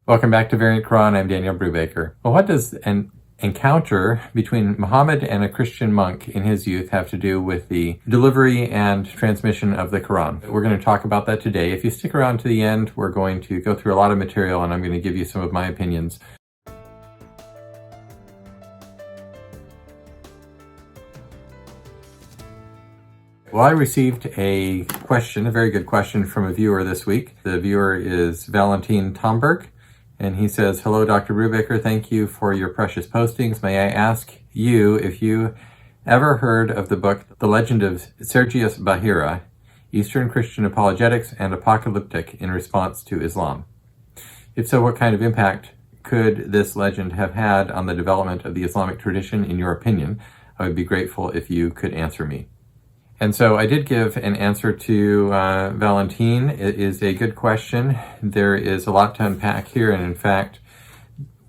Welcome back to Variant Quran. I'm Daniel Brubaker. Well, what does an encounter between Muhammad and a Christian monk in his youth have to do with the delivery and transmission of the Quran? We're going to talk about that today. If you stick around to the end, we're going to go through a lot of material and I'm going to give you some of my opinions. Well, I received a question, a very good question from a viewer this week. The viewer is Valentin Tomberg. And he says, "Hello, Dr. Brubaker. Thank you for your precious postings. May I ask you if you ever heard of the book, The Legend of Sergius Bahira, Eastern Christian Apologetics and Apocalyptic in Response to Islam? If so, what kind of impact could this legend have had on the development of the Islamic tradition, in your opinion? I would be grateful if you could answer me." And so I did give an answer to Valentin. It is a good question. There is a lot to unpack here, and in fact,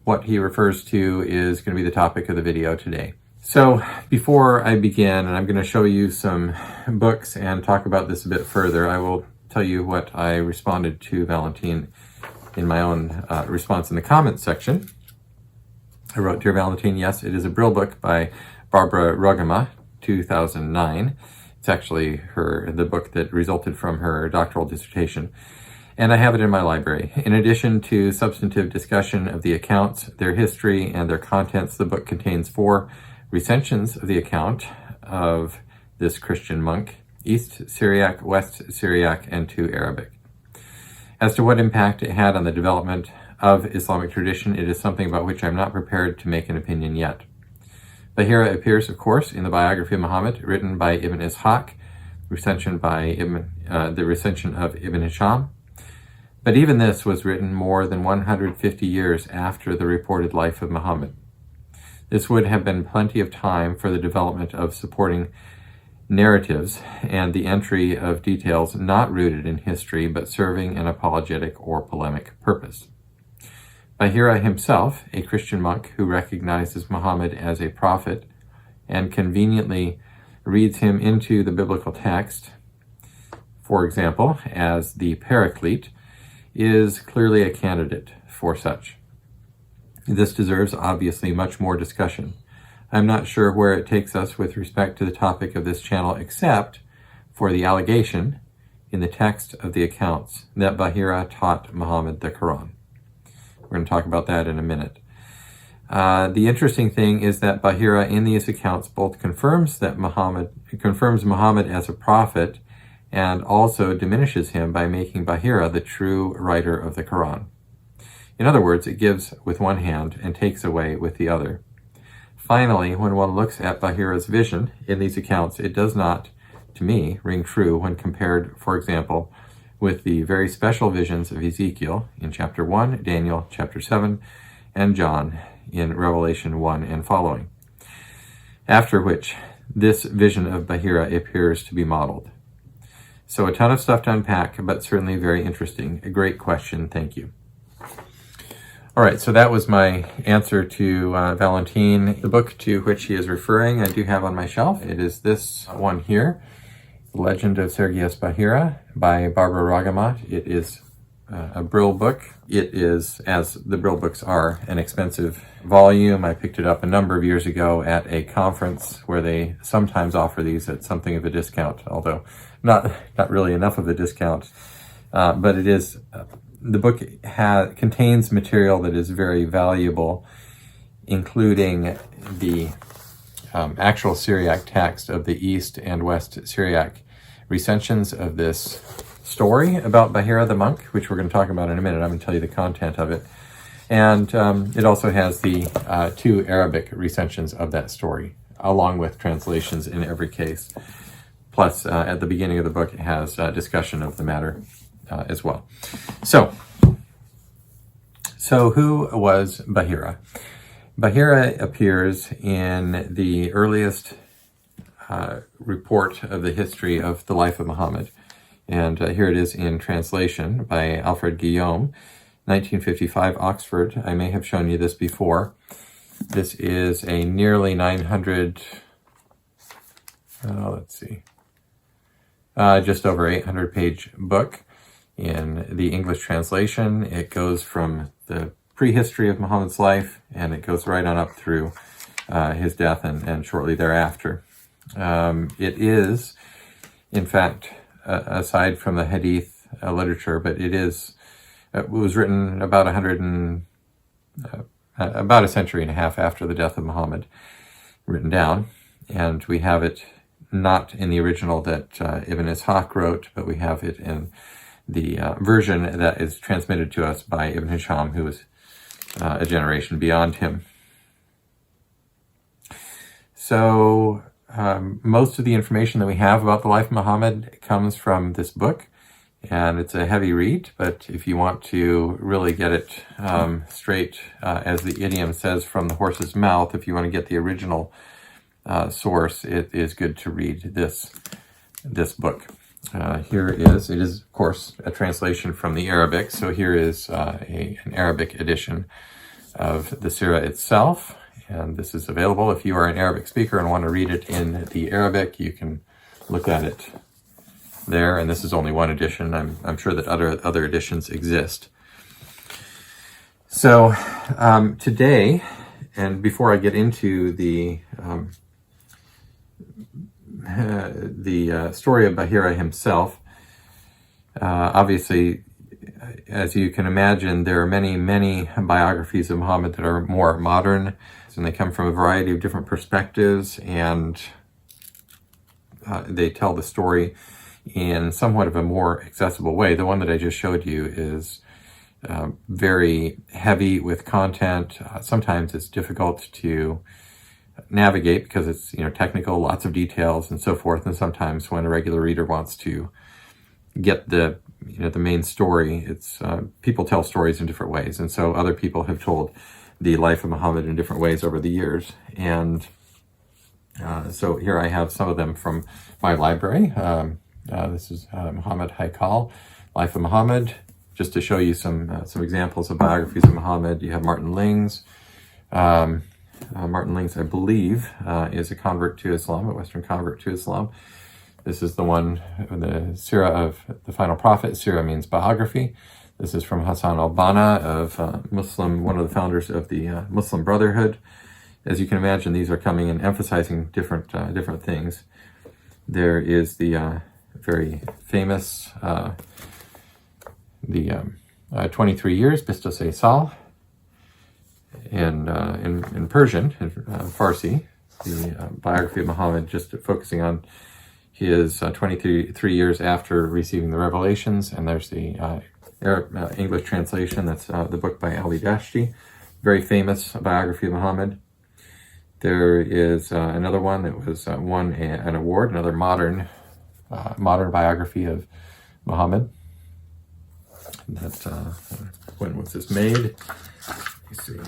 what he refers to is going to be the topic of the video today. So before I begin, and I'm going to show you some books and talk about this a bit further, I will tell you what I responded to Valentin in my own response in the comments section. I wrote, "Dear Valentin, yes, it is a Brill book by Barbara Rugema, 2009. It's actually the book that resulted from her doctoral dissertation, and I have it in my library. In addition to substantive discussion of the accounts, their history, and their contents, the book contains 4 recensions of the account of this Christian monk, East Syriac, West Syriac, and 2 Arabic. As to what impact it had on the development of Islamic tradition, it is something about which I'm not prepared to make an opinion yet. Bahira appears, of course, in the biography of Muhammad, written by Ibn Ishaq, recension by the recension of Ibn Hisham. But even this was written more than 150 years after the reported life of Muhammad. This would have been plenty of time for the development of supporting narratives and the entry of details not rooted in history, but serving an apologetic or polemic purpose. Bahira himself, a Christian monk who recognizes Muhammad as a prophet and conveniently reads him into the biblical text, for example, as the Paraclete, is clearly a candidate for such. This deserves obviously much more discussion. I'm not sure where it takes us with respect to the topic of this channel, except for the allegation in the text of the accounts that Bahira taught Muhammad the Quran. We're going to talk about that in a minute. The interesting thing is that Bahira in these accounts both confirms Muhammad as a prophet and also diminishes him by making Bahira the true writer of the Quran. In other words, it gives with one hand and takes away with the other. Finally, when one looks at Bahira's vision in these accounts, it does not, to me, ring true when compared, for example, with the very special visions of Ezekiel in chapter 1, Daniel chapter 7, and John in Revelation 1 and following, after which this vision of Bahira appears to be modeled. So a ton of stuff to unpack, but certainly very interesting. A great question. Thank you. All right, so that was my answer to Valentin. The book to which he is referring I do have on my shelf. It is this one here, The Legend of Sergius Bahira by Barbara Rugema. It is a Brill book. It is, as the Brill books are, an expensive volume. I picked it up a number of years ago at a conference where they sometimes offer these at something of a discount, although not really enough of a discount. But it is, the book contains material that is very valuable, including the actual Syriac text of the East and West Syriac recensions of this story about Bahira the monk, which we're going to talk about in a minute. I'm going to tell you the content of it. And it also has the 2 Arabic recensions of that story, along with translations in every case. Plus, at the beginning of the book, it has discussion of the matter as well. So who was Bahira? Bahira appears in the earliest report of the history of the life of Muhammad. And here it is in translation by Alfred Guillaume, 1955, Oxford. I may have shown you this before. This is a nearly 900, just over 800 page book. In the English translation, it goes from the prehistory of Muhammad's life, and it goes right on up through his death and shortly thereafter. It is, in fact, aside from the Hadith literature, but it was written about about a century and a half after the death of Muhammad, written down, and we have it not in the original that Ibn Ishaq wrote, but we have it in the version that is transmitted to us by Ibn Hisham, who was a generation beyond him. So most of the information that we have about the life of Muhammad comes from this book, and it's a heavy read, but if you want to really get it straight, as the idiom says, from the horse's mouth, if you want to get the original source, it is good to read this book. It is of course a translation from the Arabic, so here is an Arabic edition of the Sirah itself, and this is available. If you are an Arabic speaker and want to read it in the Arabic, you can look at it there, and this is only one edition. I'm sure that other editions exist. So today, and before I get into the story of Bahira himself, obviously, as you can imagine, there are many biographies of Muhammad that are more modern, and they come from a variety of different perspectives, and they tell the story in somewhat of a more accessible way. The one that I just showed you is very heavy with content. Sometimes it's difficult to navigate because it's technical, lots of details and so forth. And sometimes when a regular reader wants to get the main story, it's people tell stories in different ways, and so other people have told the life of Muhammad in different ways over the years. And so here I have some of them from my library. This is Muhammad Haikal, Life of Muhammad. Just to show you some examples of biographies of Muhammad, you have Martin Lings. Martin Lings, I believe, is a convert to Islam, a Western convert to Islam. This is the one, the Sirah of the Final Prophet. Sirah means biography. This is from Hassan al-Banna, of one of the founders of the Muslim Brotherhood. As you can imagine, these are coming and emphasizing different things. There is the very famous, 23 years, Bistose Sal, in Persian, in Farsi, the biography of Muhammad, just focusing on his 23 years after receiving the revelations. And there's the English translation, that's the book by Ali Dashti, very famous biography of Muhammad. There is another one that was won an award, another modern biography of Muhammad. That when was this made? Let me see.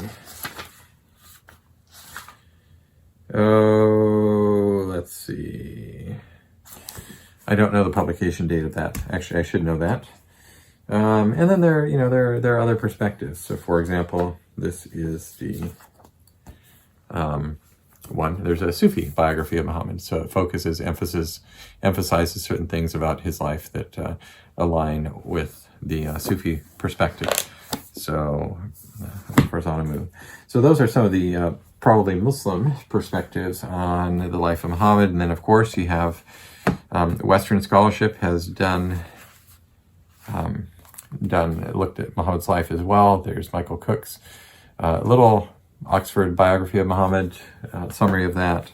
Oh, let's see. I don't know the publication date of that. Actually, I should know that. And then there are other perspectives. So, for example, this is the one. There's a Sufi biography of Muhammad, so it emphasizes certain things about his life that align with the Sufi perspective. So, Farzanamu. So those are some of the probably Muslim perspectives on the life of Muhammad. And then, of course, you have Western scholarship has looked at Muhammad's life as well. There's Michael Cook's little Oxford biography of Muhammad, summary of that.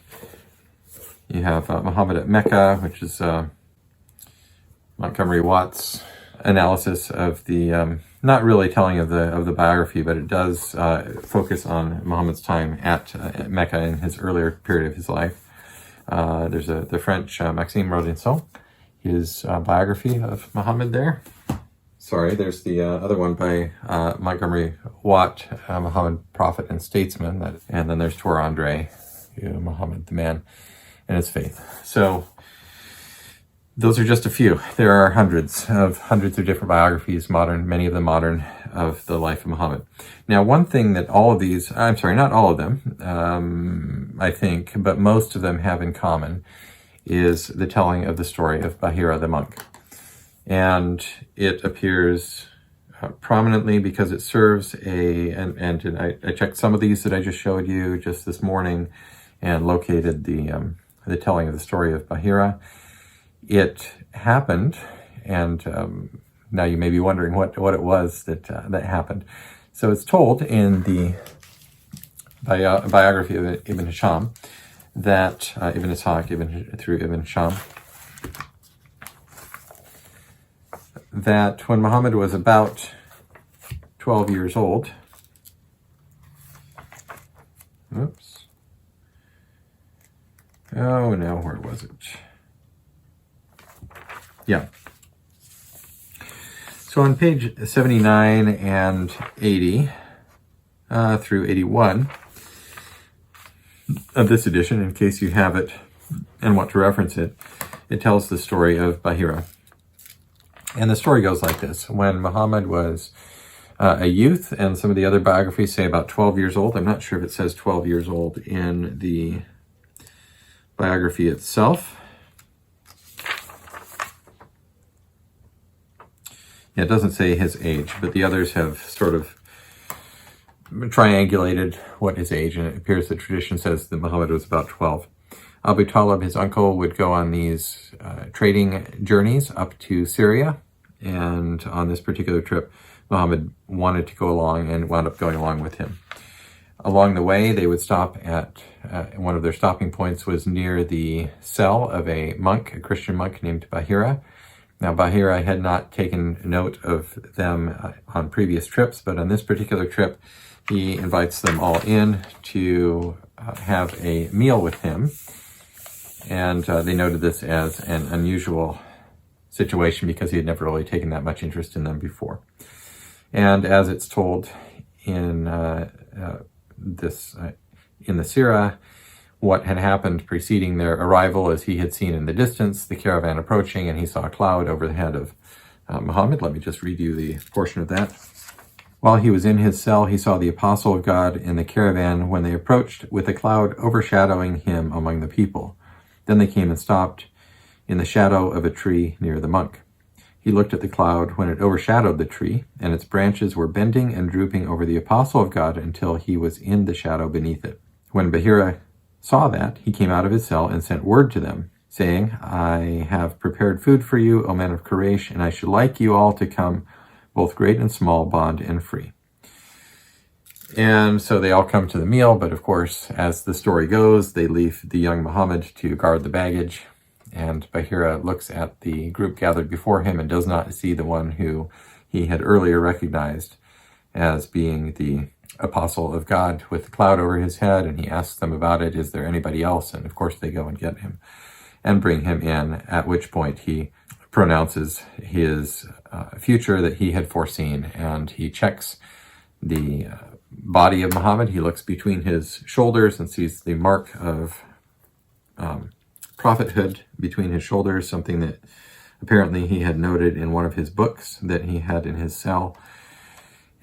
You have Muhammad at Mecca, which is Montgomery Watt's analysis of the, not really telling of the biography, but it does focus on Muhammad's time at Mecca in his earlier period of his life. There's the French Maxime Rodinson, his biography of Muhammad there. Sorry, there's the other one by Montgomery Watt, Muhammad, Prophet and Statesman. And then there's Tor Andre, Muhammad, the Man and His Faith. So those are just a few. There are hundreds of different biographies, many of them modern, of the life of Muhammad. Now, one thing that all of these, I'm sorry, not all of them, I think, but most of them have in common is the telling of the story of Bahira the monk. And it appears prominently because it serves and I checked some of these that I just showed you just this morning and located the telling of the story of Bahira. It happened, and now you may be wondering what it was that happened. So it's told in the biography of Ibn Hisham that Ibn Ishaq through Ibn Hisham, that when Muhammad was about 12 years old, oops, oh no, where was it? Yeah. So on page 79 and 80 through 81 of this edition, in case you have it and want to reference it, it tells the story of Bahira. And the story goes like this. When Muhammad was a youth, and some of the other biographies say about 12 years old. I'm not sure if it says 12 years old in the biography itself. Yeah, it doesn't say his age, but the others have sort of triangulated what his age, and it appears the tradition says that Muhammad was about 12. Abu Talib, his uncle, would go on these trading journeys up to Syria, and on this particular trip, Muhammad wanted to go along and wound up going along with him. Along the way, they would stop at, one of their stopping points was near the cell of a monk, a Christian monk named Bahira. Now, Bahira had not taken note of them on previous trips, but on this particular trip, he invites them all in to have a meal with him. And they noted this as an unusual situation because he had never really taken that much interest in them before. And as it's told in in the Sirah, what had happened preceding their arrival is he had seen in the distance the caravan approaching, and he saw a cloud over the head of Muhammad. Let me just read you the portion of that. While he was in his cell, he saw the apostle of God in the caravan when they approached, with a cloud overshadowing him among the people. Then they came and stopped in the shadow of a tree near the monk. He looked at the cloud when it overshadowed the tree, and its branches were bending and drooping over the apostle of God until he was in the shadow beneath it. When Bahira saw that, he came out of his cell and sent word to them, saying, I have prepared food for you, O men of Quraysh, and I should like you all to come, both great and small, bond and free. And so they all come to the meal, but of course, as the story goes, they leave the young Muhammad to guard the baggage, and Bahira looks at the group gathered before him and does not see the one who he had earlier recognized as being the apostle of God with the cloud over his head, and he asks them about it. Is there anybody else? And of course they go and get him and bring him in, at which point he pronounces his future that he had foreseen, and he checks the body of Muhammad. He looks between his shoulders and sees the mark of prophethood between his shoulders, something that apparently he had noted in one of his books that he had in his cell.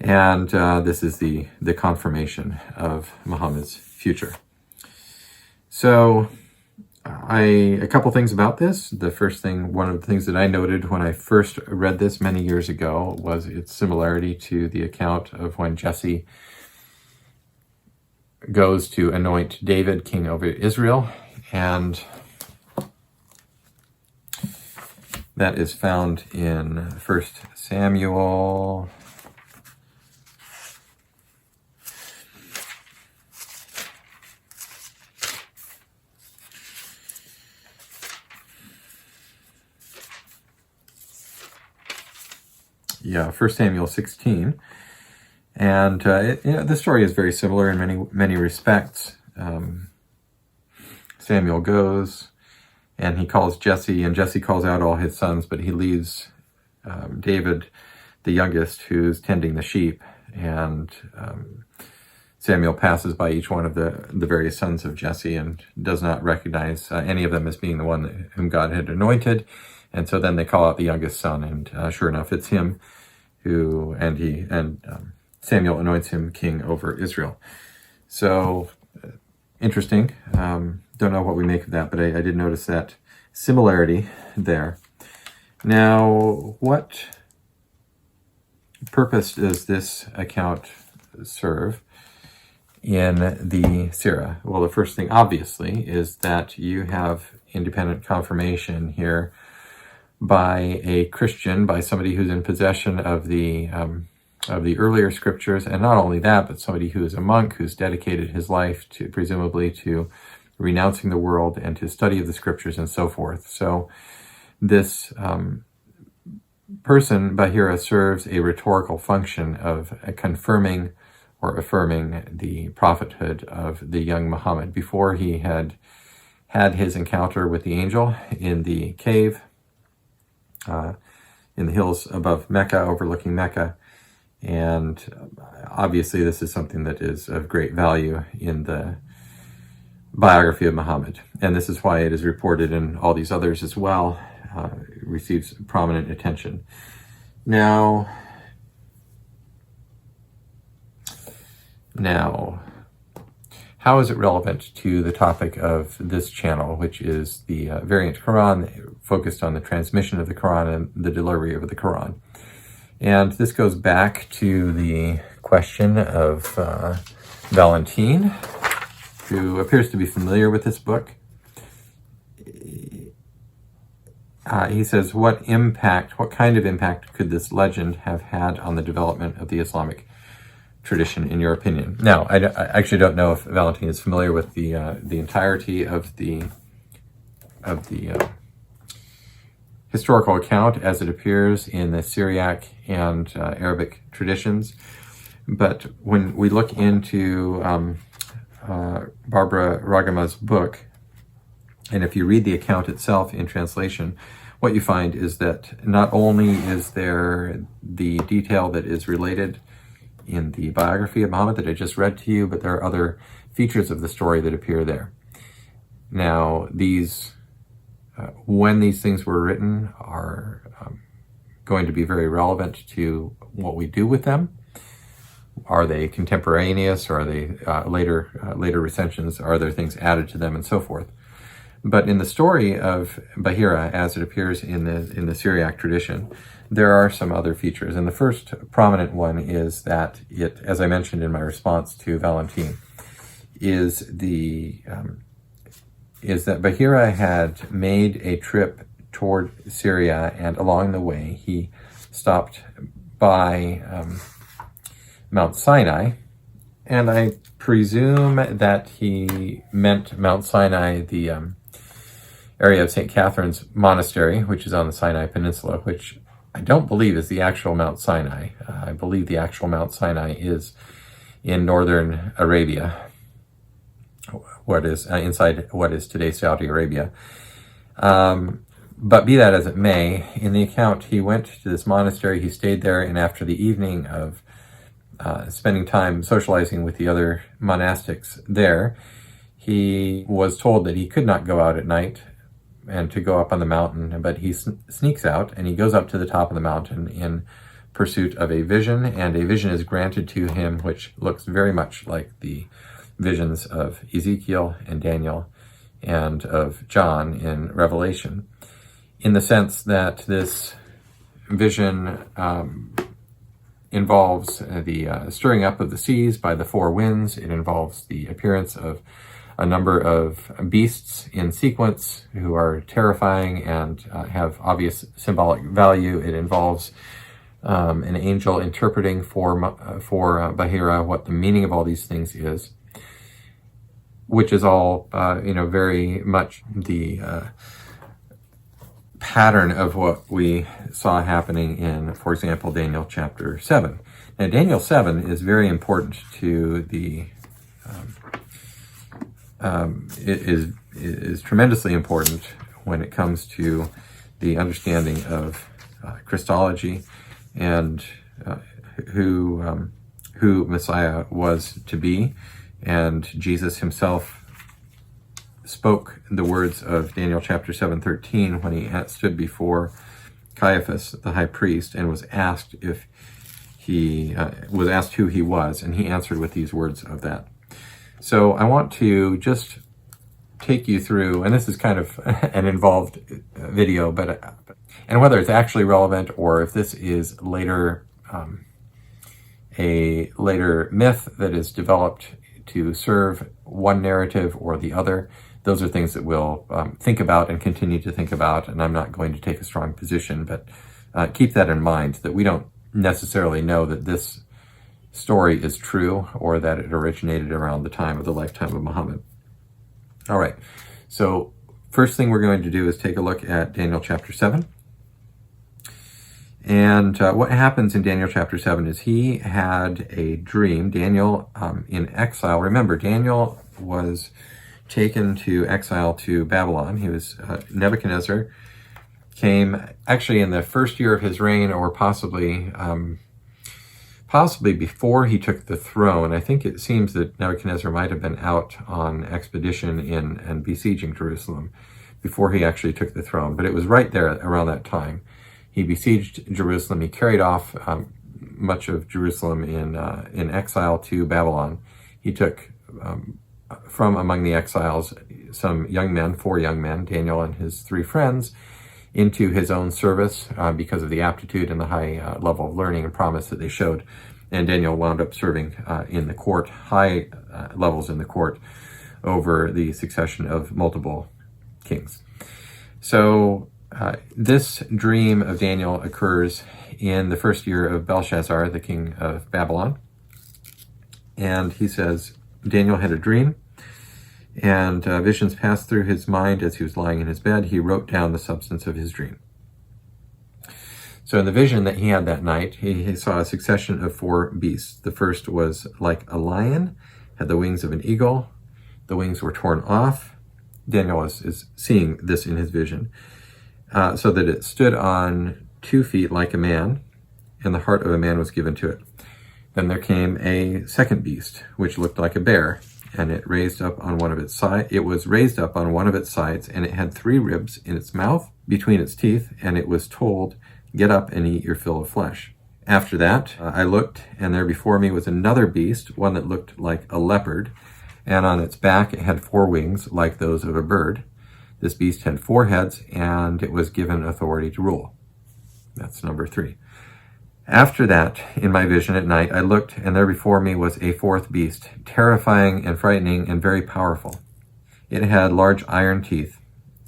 And this is the confirmation of Muhammad's future. So a couple things about this. The first thing, one of the things that I noted when I first read this many years ago was its similarity to the account of when Jesse goes to anoint David king over Israel, and that is found in 1 Samuel. Yeah, 1 Samuel 16. And the story is very similar in many respects. Samuel goes and he calls Jesse, and Jesse calls out all his sons, but he leaves David, the youngest, who's tending the sheep. And Samuel passes by each one of the various sons of Jesse and does not recognize any of them as being the one whom God had anointed. And so then they call out the youngest son, and sure enough, it's him Samuel anoints him king over Israel. So interesting. Don't know what we make of that, but I did notice that similarity there. Now, what purpose does this account serve in the Sirah? Well, the first thing, obviously, is that you have independent confirmation here by a Christian, by somebody who's in possession of the earlier scriptures, and not only that, but somebody who is a monk who's dedicated his life to, presumably, to renouncing the world and to study of the scriptures and so forth. So this person, Bahira, serves a rhetorical function of confirming or affirming the prophethood of the young Muhammad before he had his encounter with the angel in the cave in the hills above Mecca, overlooking Mecca. And obviously this is something that is of great value in the biography of Muhammad. And this is why it is reported in all these others as well, receives prominent attention. Now, how is it relevant to the topic of this channel, which is the variant Quran, focused on the transmission of the Quran and the delivery of the Quran? And this goes back to the question of Valentine, who appears to be familiar with this book. He says, what kind of impact could this legend have had on the development of the Islamic tradition, in your opinion? Now, I actually don't know if Valentine is familiar with the entirety of the historical account as it appears in the Syriac and Arabic traditions. But when we look into Barbara Ragama's book, and if you read the account itself in translation, what you find is that not only is there the detail that is related in the biography of Muhammad that I just read to you, but there are other features of the story that appear there. Now, when these things were written, are going to be very relevant to what we do with them. Are they contemporaneous, or are they later recensions? Are there things added to them, and so forth? But in the story of Bahira, as it appears in the Syriac tradition, there are some other features. And the first prominent one is that it, as I mentioned in my response to Valentine, is that Bahira had made a trip toward Syria, and along the way he stopped by Mount Sinai, and I presume that he meant Mount Sinai, the area of St. Catherine's Monastery, which is on the Sinai Peninsula, which I don't believe is the actual Mount Sinai. I believe the actual Mount Sinai is in northern Arabia, what is inside what is today Saudi Arabia. But be that as it may, in the account, he went to this monastery, he stayed there, and after the evening of spending time socializing with the other monastics there, he was told that he could not go out at night and to go up on the mountain, but he sneaks out and he goes up to the top of the mountain in pursuit of a vision, and a vision is granted to him which looks very much like the visions of Ezekiel and Daniel and of John in Revelation, in the sense that this vision involves the stirring up of the seas by the four winds. It involves the appearance of a number of beasts in sequence who are terrifying and have obvious symbolic value. It involves an angel interpreting for Bahira what the meaning of all these things is, which is all very much the pattern of what we saw happening in, for example, Daniel chapter 7. Now, Daniel 7 is very important to the it is tremendously important when it comes to the understanding of Christology and who Messiah was to be. And Jesus himself spoke the words of Daniel chapter 7:13 when he stood before Caiaphas, the high priest, and was asked who he was, and he answered with these words of that. So I want to just take you through, and this is kind of an involved video, but And whether it's actually relevant or if this is a later myth that is developed to serve one narrative or the other, those are things that we'll think about and continue to think about. And I'm not going to take a strong position, but keep that in mind, that we don't necessarily know that this story is true or that it originated around the time of the lifetime of Muhammad. All right, so first thing we're going to do is take a look at Daniel chapter 7. And what happens in Daniel chapter 7 is he had a dream. Daniel in exile. Remember, Daniel was taken to exile to Babylon. He was Nebuchadnezzar came actually in the first year of his reign, or possibly before he took the throne. I think it seems that Nebuchadnezzar might have been out on expedition and besieging Jerusalem before he actually took the throne. But it was right there around that time. He besieged Jerusalem. He carried off much of Jerusalem in exile to Babylon. He took from among the exiles some young men, 4 young men, Daniel and his 3 friends, into his own service because of the aptitude and the high level of learning and promise that they showed. And Daniel wound up serving in the court, high levels in the court, over the succession of multiple kings. So this dream of Daniel occurs in the first year of Belshazzar, the king of Babylon. And he says, Daniel had a dream, and visions passed through his mind as he was lying in his bed. He wrote down the substance of his dream. So in the vision that he had that night, he saw a succession of 4 beasts. The first was like a lion, had the wings of an eagle. The wings were torn off. Daniel is seeing this in his vision. So that it stood on 2 feet like a man, and the heart of a man was given to it. Then there came a second beast, which looked like a bear, and it raised up on one of its sides. It was raised up on one of its sides, and it had 3 ribs in its mouth between its teeth, and it was told, "Get up and eat your fill of flesh." After that, I looked, and there before me was another beast, one that looked like a leopard, and on its back it had 4 wings like those of a bird. This beast had 4 heads, and it was given authority to rule. That's number 3. After that, in my vision at night, I looked, and there before me was a 4th beast, terrifying and frightening and very powerful. It had large iron teeth.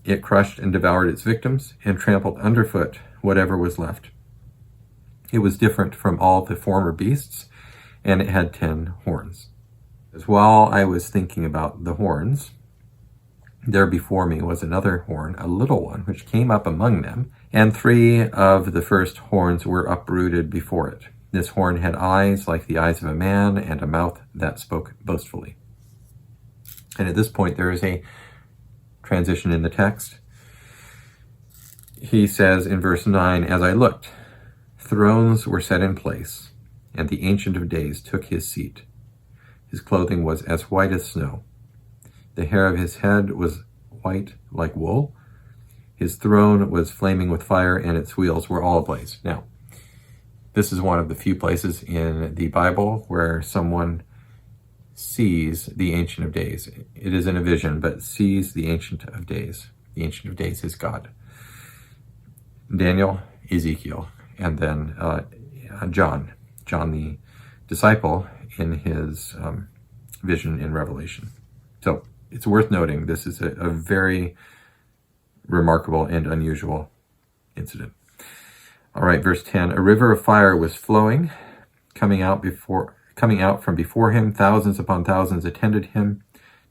It crushed and devoured its victims and trampled underfoot whatever was left. It was different from all the former beasts, and it had 10 horns. As while I was thinking about the horns, there before me was another horn, a little one, which came up among them, and 3 of the first horns were uprooted before it. This horn had eyes like the eyes of a man, and a mouth that spoke boastfully. And at this point, there is a transition in the text. He says in verse 9, "As I looked, thrones were set in place, and the Ancient of Days took his seat. His clothing was as white as snow. The hair of his head was white like wool. His throne was flaming with fire, and its wheels were all ablaze." Now, this is one of the few places in the Bible where someone sees the Ancient of Days. It is in a vision, but sees the Ancient of Days. The Ancient of Days is God. Daniel, Ezekiel, and then John the disciple in his vision in Revelation. So it's worth noting this is a very remarkable and unusual incident. All right, verse 10, "A river of fire was flowing, coming out from before him. Thousands upon thousands attended him.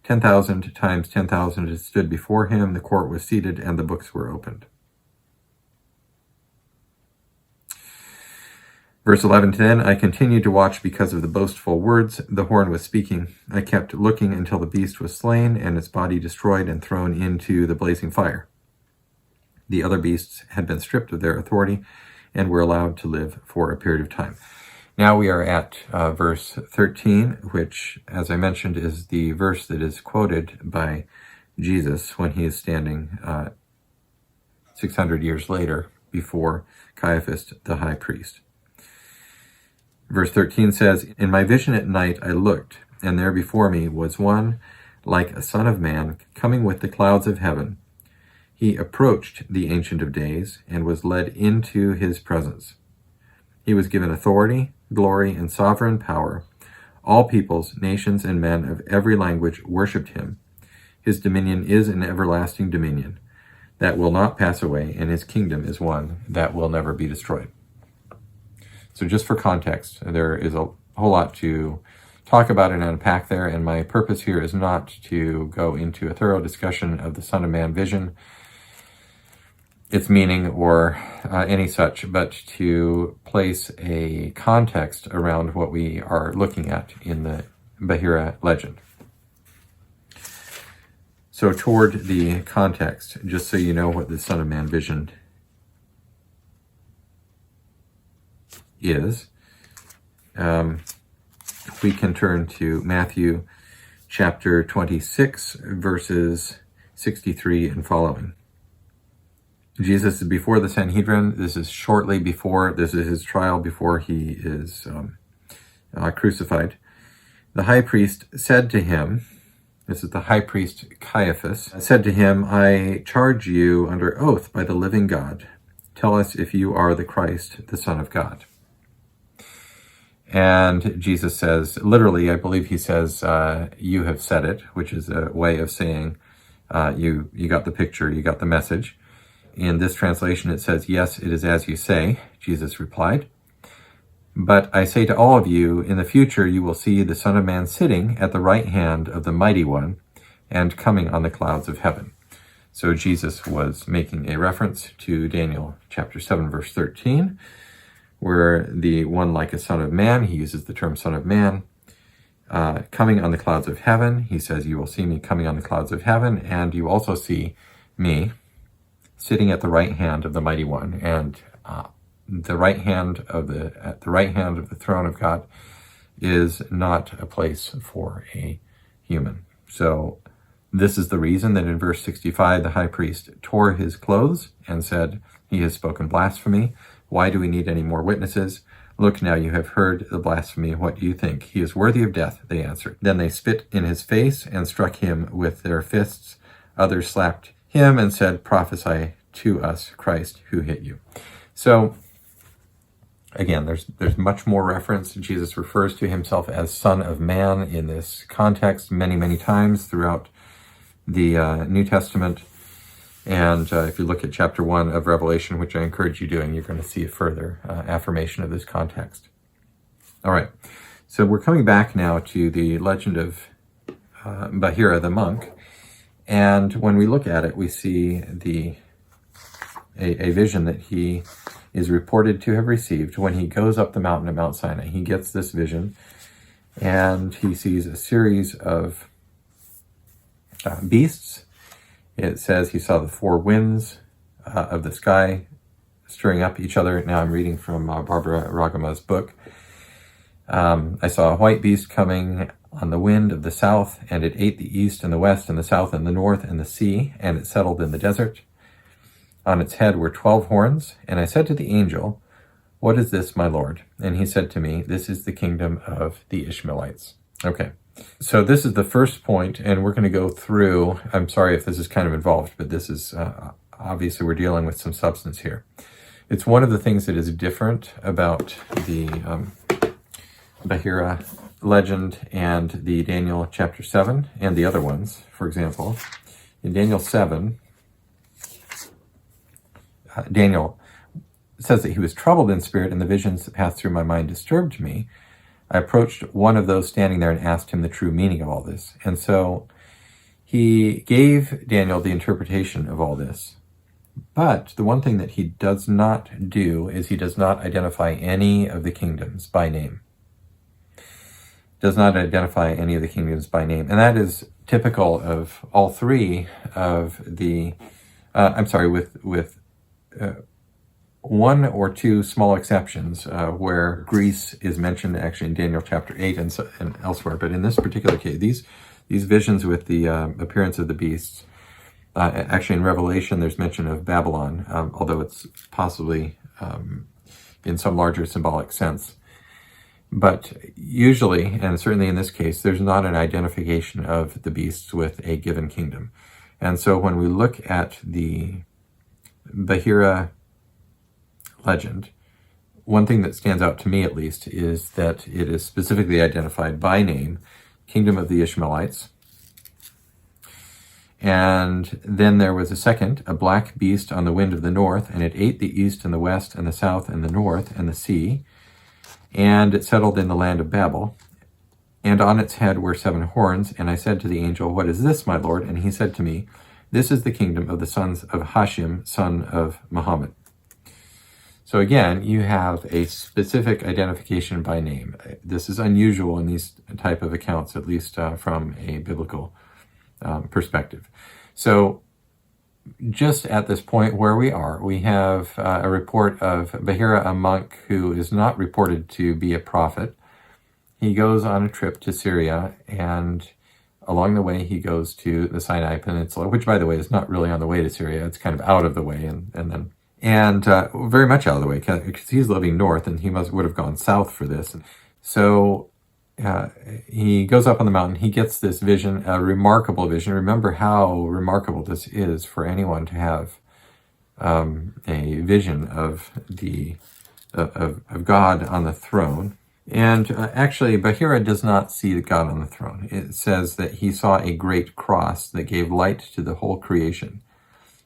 10,000 times 10,000 stood before him. The court was seated, and the books were opened." Verse 11, "Then I continued to watch because of the boastful words the horn was speaking. I kept looking until the beast was slain and its body destroyed and thrown into the blazing fire. The other beasts had been stripped of their authority and were allowed to live for a period of time." Now we are at verse 13, which, as I mentioned, is the verse that is quoted by Jesus when he is standing 600 years later before Caiaphas, the high priest. Verse 13 says, "In my vision at night I looked, and there before me was one like a son of man coming with the clouds of heaven. He approached the Ancient of Days and was led into his presence. He was given authority, glory, and sovereign power. All peoples, nations, and men of every language worshipped him. His dominion is an everlasting dominion that will not pass away, and his kingdom is one that will never be destroyed. So just for context, there is a whole lot to talk about and unpack there, and my purpose here is not to go into a thorough discussion of the Son of Man vision, its meaning, or any such, but to place a context around what we are looking at in the Bahira legend. So toward the context, just so you know what the Son of Man vision is, we can turn to Matthew chapter 26, verses 63 and following. Jesus is before the Sanhedrin. This is shortly before, this is his trial before he is crucified. The high priest said to him, this is the high priest Caiaphas, said to him, I charge you under oath by the living God. Tell us if you are the Christ, the Son of God. And Jesus says, literally, I believe he says, you have said it, which is a way of saying, you got the picture, you got the message. In this translation, it says, yes, it is as you say, Jesus replied. But I say to all of you, in the future you will see the Son of Man sitting at the right hand of the Mighty One and coming on the clouds of heaven. So Jesus was making a reference to Daniel chapter 7, verse 13, where the one like a son of man, he uses the term son of man, coming on the clouds of heaven. He says, you will see me coming on the clouds of heaven, and you also see me sitting at the right hand of the Mighty One. And at the right hand of the throne of God is not a place for a human. So this is the reason that in verse 65, the high priest tore his clothes and said, he has spoken blasphemy. Why do we need any more witnesses? Look, now you have heard the blasphemy. What do you think? He is worthy of death, they answered. Then they spit in his face and struck him with their fists. Others slapped him and said, prophesy to us, Christ, who hit you? So again, there's much more reference. Jesus refers to himself as Son of Man in this context many, many times throughout the New Testament. And if you look at chapter 1 of Revelation, which I encourage you doing, you're going to see a further affirmation of this context. All right, so we're coming back now to the legend of Bahira the monk. And when we look at it, we see a vision that he is reported to have received when he goes up the mountain of Mount Sinai. He gets this vision, and he sees a series of beasts. It says he saw the four winds of the sky stirring up each other. Now I'm reading from Barbara Ragama's book. I saw a white beast coming on the wind of the south, and it ate the east and the west and the south and the north and the sea, and it settled in the desert. On its head were 12 horns, and I said to the angel, what is this, my Lord? And he said to me, this is the kingdom of the Ishmaelites. Okay. So this is the first point, and we're going to go through, I'm sorry if this is kind of involved, but this is, obviously we're dealing with some substance here. It's one of the things that is different about the Bahira legend and the Daniel chapter 7 and the other ones. For example, in Daniel 7, Daniel says that he was troubled in spirit, and the visions that passed through my mind disturbed me. I approached one of those standing there and asked him the true meaning of all this. And so he gave Daniel the interpretation of all this. But the one thing that he does not do is he does not identify any of the kingdoms by name. Does not identify any of the kingdoms by name. And that is typical of all three of the, with one or two small exceptions where Greece is mentioned actually in Daniel chapter 8 and elsewhere. But in this particular case, these visions with the appearance of the beasts, actually in Revelation there's mention of Babylon, although it's possibly in some larger symbolic sense. But usually, and certainly in this case, there's not an identification of the beasts with a given kingdom. And so when we look at the Bahira legend, one thing that stands out to me at least is that it is specifically identified by name, Kingdom of the Ishmaelites. And then there was a second, a black beast on the wind of the north, and it ate the east and the west and the south and the north and the sea, and it settled in the land of Babel. And on its head were 7 horns, and I said to the angel, "What is this, my Lord?" And he said to me, "This is the kingdom of the sons of Hashim, son of Muhammad." So again, you have a specific identification by name. This is unusual in these type of accounts, at least from a biblical perspective. So just at this point where we are, we have a report of Bahira, a monk who is not reported to be a prophet. He goes on a trip to Syria, and along the way he goes to the Sinai Peninsula, which, by the way, is not really on the way to Syria. It's kind of out of the way, and very much out of the way, because he's living north, and he would have gone south for this. So he goes up on the mountain. He gets this vision, a remarkable vision. Remember how remarkable this is for anyone to have a vision of of God on the throne. And actually, Bahira does not see God on the throne. It says that he saw a great cross that gave light to the whole creation.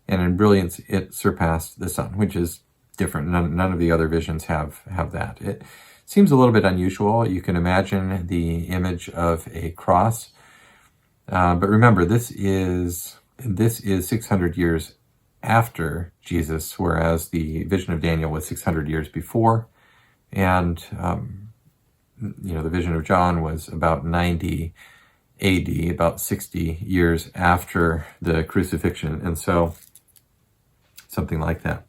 And in brilliance, it surpassed the sun, which is different. None of the other visions have that. It seems a little bit unusual. You can imagine the image of a cross. But remember, this is 600 years after Jesus, whereas the vision of Daniel was 600 years before. And the vision of John was about 90 AD, about 60 years after the crucifixion, and so something like that.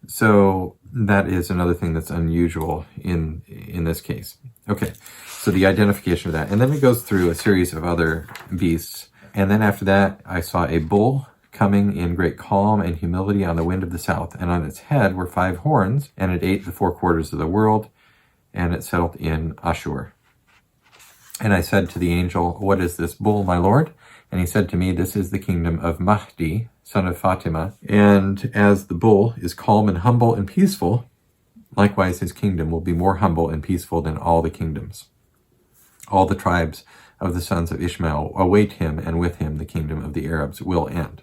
So that is another thing that's unusual in this case. Okay, so the identification of that. And then it goes through a series of other beasts. And then after that, I saw a bull coming in great calm and humility on the wind of the south, and on its head were 5 horns, and it ate the 4 quarters of the world, and it settled in Ashur. And I said to the angel, "What is this bull, my Lord?" And he said to me, "This is the kingdom of Mahdi, son of Fatima. And as the bull is calm and humble and peaceful, likewise his kingdom will be more humble and peaceful than all the kingdoms. All the tribes of the sons of Ishmael await him, and with him the kingdom of the Arabs will end."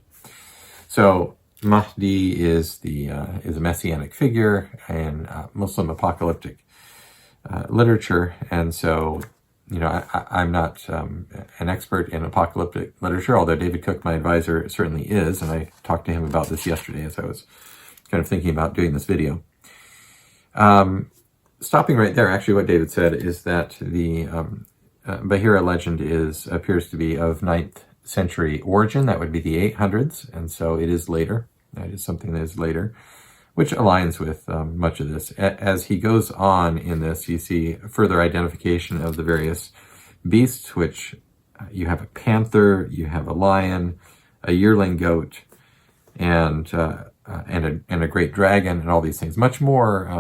So Mahdi is a messianic figure in Muslim apocalyptic literature, and so I'm not an expert in apocalyptic literature, although David Cook, my advisor, certainly is, and I talked to him about this yesterday as I was kind of thinking about doing this video. Stopping right there, actually what David said is that the Bahira legend appears to be of 9th century origin. That would be the 800s, and so it is later. That is something that is later, which aligns with much of this. As he goes on in this, you see further identification of the various beasts, which you have a panther, you have a lion, a yearling goat, and a great dragon, and all these things. Much more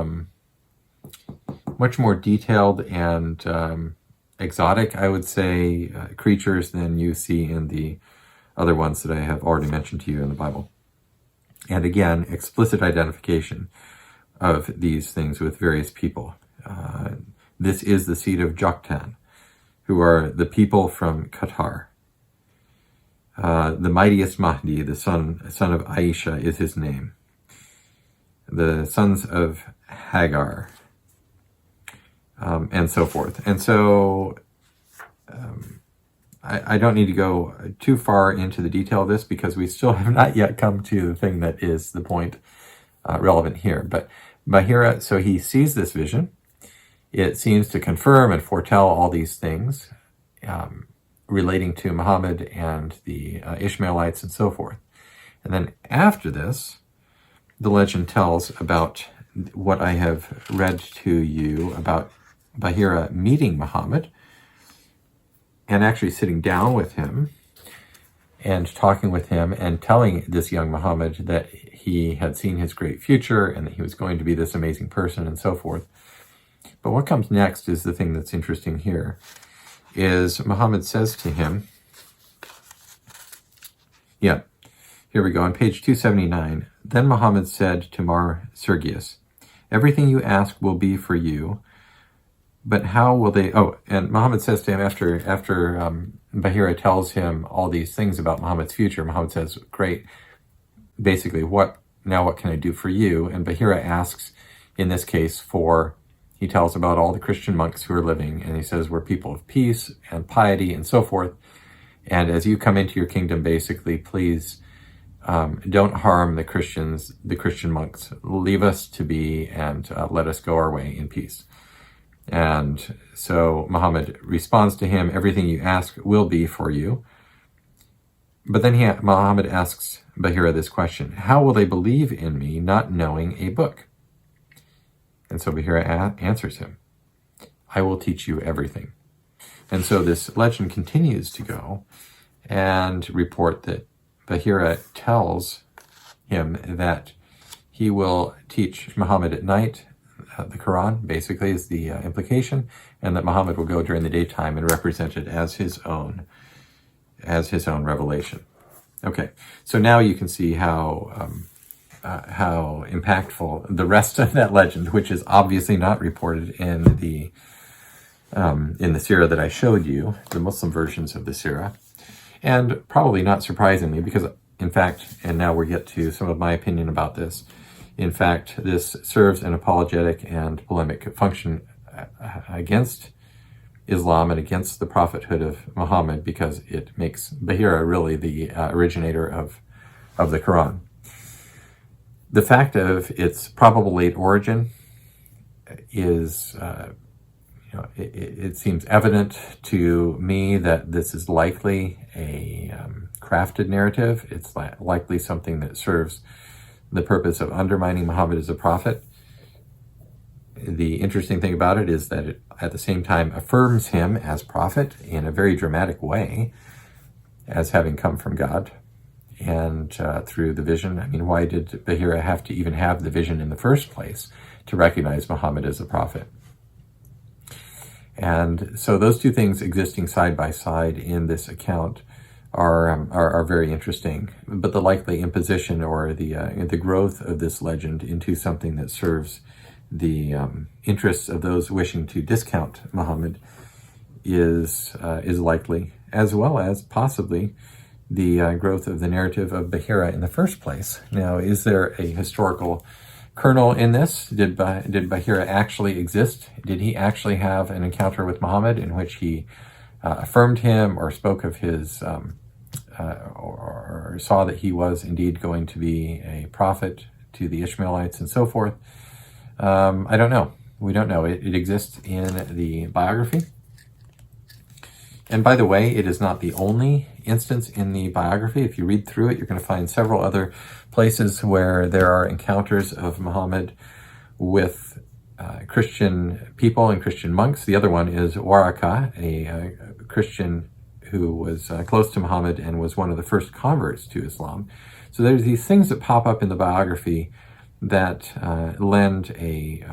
detailed and exotic, I would say, creatures than you see in the other ones that I have already mentioned to you in the Bible. And again, explicit identification of these things with various people. This is the seed of Joktan, who are the people from Qatar. The mightiest Mahdi, the son of Aisha, is his name. The sons of Hagar, and so forth. And so I don't need to go too far into the detail of this because we still have not yet come to the thing that is the point relevant here. But Bahira, so he sees this vision. It seems to confirm and foretell all these things relating to Muhammad and the Ishmaelites and so forth. And then after this, the legend tells about what I have read to you about Bahira meeting Muhammad and actually sitting down with him and talking with him and telling this young Muhammad that he had seen his great future and that he was going to be this amazing person and so forth. But what comes next is the thing that's interesting here, is Muhammad says to him, Yeah, here we go on page 279. Then Muhammad said to Mar Sergius, "Everything you ask will be for you, but how will they..." Oh, and Muhammad says to him after Bahira tells him all these things about Muhammad's future, Muhammad says, "Great, basically, what can I do for you?" And Bahira asks, in this case, he tells about all the Christian monks who are living, and he says, "We're people of peace and piety and so forth. And as you come into your kingdom, basically, please don't harm the Christian monks. Leave us to be and let us go our way in peace." And so Muhammad responds to him, "Everything you ask will be for you." But then Muhammad asks Bahira this question: "How will they believe in me not knowing a book?" And so Bahira answers him, "I will teach you everything." And so this legend continues to go and report that Bahira tells him that he will teach Muhammad at night, the Quran basically is the implication, and that Muhammad will go during the daytime and represent it as his own revelation. Okay, so now you can see how impactful the rest of that legend, which is obviously not reported in the Sirah that I showed you, the Muslim versions of the Sirah, and probably not surprisingly, because in fact, and now we get to some of my opinion about this, in fact, this serves an apologetic and polemic function against Islam and against the prophethood of Muhammad, because it makes Bahira really the originator of the Quran. The fact of its probable late origin is, it seems evident to me that this is likely a crafted narrative. It's likely something that serves the purpose of undermining Muhammad as a prophet. The interesting thing about it is that it, at the same time, affirms him as prophet in a very dramatic way, as having come from God, and through the vision. I mean, why did Bahira have to even have the vision in the first place to recognize Muhammad as a prophet? And so those two things existing side by side in this account are very interesting. But the likely imposition or the growth of this legend into something that serves the interests of those wishing to discount Muhammad is likely, as well as possibly the growth of the narrative of Bahira in the first place. Now, is there a historical kernel in this? Did Bahira actually exist? Did he actually have an encounter with Muhammad in which he affirmed him or spoke of his, or saw that he was indeed going to be a prophet to the Ishmaelites and so forth? I don't know. We don't know. It exists in the biography. And by the way, it is not the only instance in the biography. If you read through it, you're going to find several other places where there are encounters of Muhammad with Christian people and Christian monks. The other one is Waraka, a Christian who was close to Muhammad and was one of the first converts to Islam. So there's these things that pop up in the biography that lend a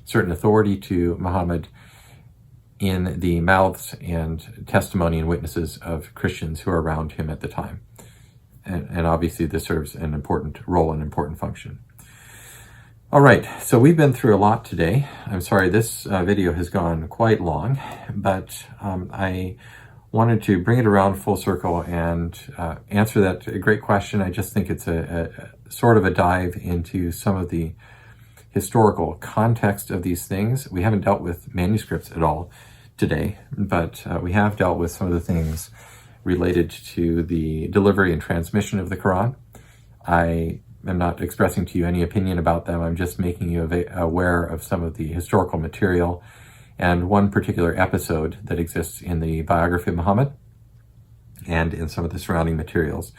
certain authority to Muhammad in the mouths and testimony and witnesses of Christians who are around him at the time. And obviously this serves an important role and important function. All right, so we've been through a lot today. I'm sorry, this video has gone quite long, but I wanted to bring it around full circle and answer that great question. I just think it's a sort of a dive into some of the historical context of these things. We haven't dealt with manuscripts at all today, but we have dealt with some of the things related to the delivery and transmission of the Quran. I am not expressing to you any opinion about them. I'm just making you aware of some of the historical material and one particular episode that exists in the biography of Muhammad and in some of the surrounding materials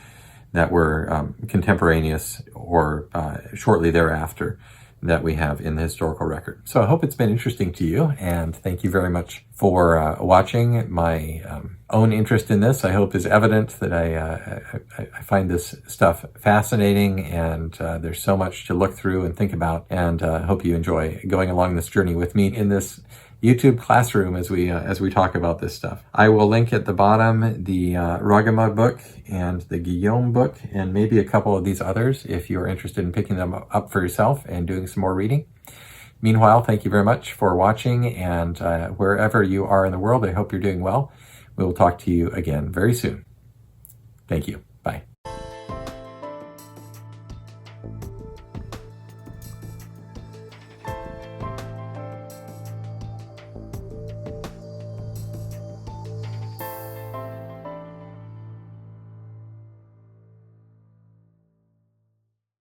that were contemporaneous or shortly thereafter that we have in the historical record. So I hope it's been interesting to you, and thank you very much for watching. My own interest in this, I hope, is evident that I find this stuff fascinating, and there's so much to look through and think about, and I hope you enjoy going along this journey with me in this YouTube classroom as we talk about this stuff. I will link at the bottom the Ragama book and the Guillaume book and maybe a couple of these others if you're interested in picking them up for yourself and doing some more reading. Meanwhile, thank you very much for watching, and wherever you are in the world, I hope you're doing well. We will talk to you again very soon. Thank you.